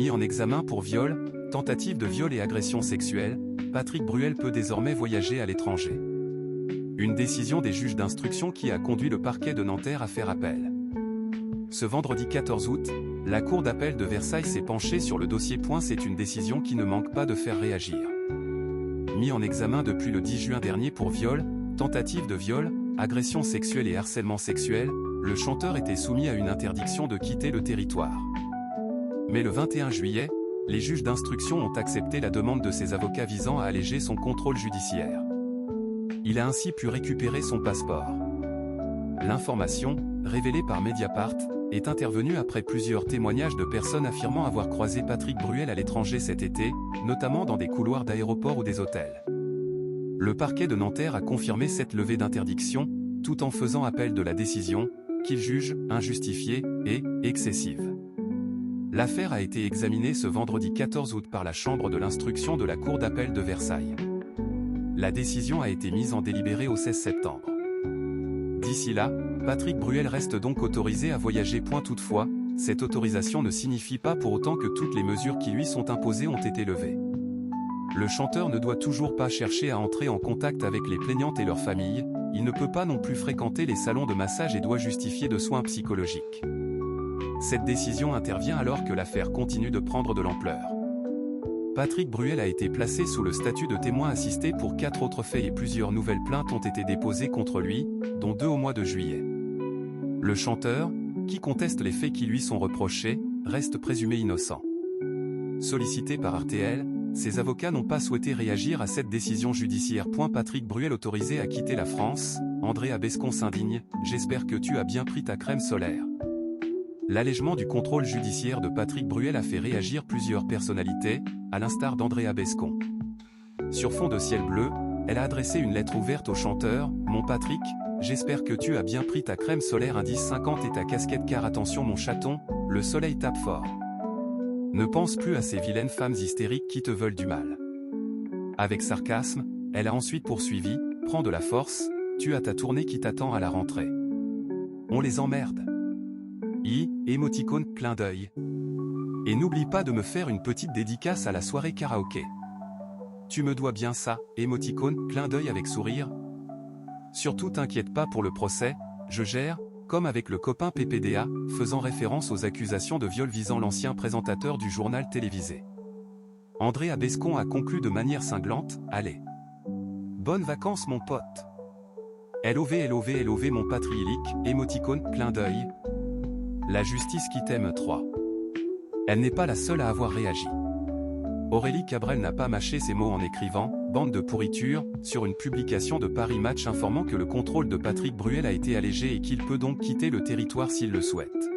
Mis en examen pour viol, tentative de viol et agression sexuelle, Patrick Bruel peut désormais voyager à l'étranger. Une décision des juges d'instruction qui a conduit le parquet de Nanterre à faire appel. Ce vendredi 14 août, la Cour d'appel de Versailles s'est penchée sur le dossier. C'est une décision qui ne manque pas de faire réagir. Mis en examen depuis le 10 juin dernier pour viol, tentative de viol, agression sexuelle et harcèlement sexuel, le chanteur était soumis à une interdiction de quitter le territoire. Mais le 21 juillet, les juges d'instruction ont accepté la demande de ses avocats visant à alléger son contrôle judiciaire. Il a ainsi pu récupérer son passeport. L'information, révélée par Mediapart, est intervenue après plusieurs témoignages de personnes affirmant avoir croisé Patrick Bruel à l'étranger cet été, notamment dans des couloirs d'aéroports ou des hôtels. Le parquet de Nanterre a confirmé cette levée d'interdiction, tout en faisant appel de la décision, qu'il juge injustifiée et excessive. L'affaire a été examinée ce vendredi 14 août par la Chambre de l'instruction de la Cour d'appel de Versailles. La décision a été mise en délibéré au 16 septembre. D'ici là, Patrick Bruel reste donc autorisé à voyager. Toutefois, cette autorisation ne signifie pas pour autant que toutes les mesures qui lui sont imposées ont été levées. Le chanteur ne doit toujours pas chercher à entrer en contact avec les plaignantes et leurs familles, il ne peut pas non plus fréquenter les salons de massage et doit justifier de soins psychologiques. Cette décision intervient alors que l'affaire continue de prendre de l'ampleur. Patrick Bruel a été placé sous le statut de témoin assisté pour 4 autres faits et plusieurs nouvelles plaintes ont été déposées contre lui, dont 2 au mois de juillet. Le chanteur, qui conteste les faits qui lui sont reprochés, reste présumé innocent. Sollicité par RTL, ses avocats n'ont pas souhaité réagir à cette décision judiciaire. Patrick Bruel autorisé à quitter la France, Andrea Bescon s'indigne, « J'espère que tu as bien pris ta crème solaire ». L'allègement du contrôle judiciaire de Patrick Bruel a fait réagir plusieurs personnalités, à l'instar d'Andrea Bescon. Sur fond de ciel bleu, elle a adressé une lettre ouverte au chanteur, « Mon Patrick, j'espère que tu as bien pris ta crème solaire indice 50 et ta casquette car attention mon chaton, le soleil tape fort. Ne pense plus à ces vilaines femmes hystériques qui te veulent du mal. » Avec sarcasme, elle a ensuite poursuivi, « Prends de la force, tu as ta tournée qui t'attend à la rentrée. On les emmerde. » Émoticône, clin d'œil. Et n'oublie pas de me faire une petite dédicace à la soirée karaoké. Tu me dois bien ça, émoticône, clin d'œil avec sourire. Surtout t'inquiète pas pour le procès, je gère, comme avec le copain PPDA, faisant référence aux accusations de viol visant l'ancien présentateur du journal télévisé. Andrea Bescon a conclu de manière cinglante, « Allez. Bonnes vacances mon pote. LOV mon patriélique, émoticône, clin d'œil. La justice qui t'aime 3. » Elle n'est pas la seule à avoir réagi. Aurélie Cabrel n'a pas mâché ses mots en écrivant « Bande de pourriture » sur une publication de Paris Match informant que le contrôle de Patrick Bruel a été allégé et qu'il peut donc quitter le territoire s'il le souhaite.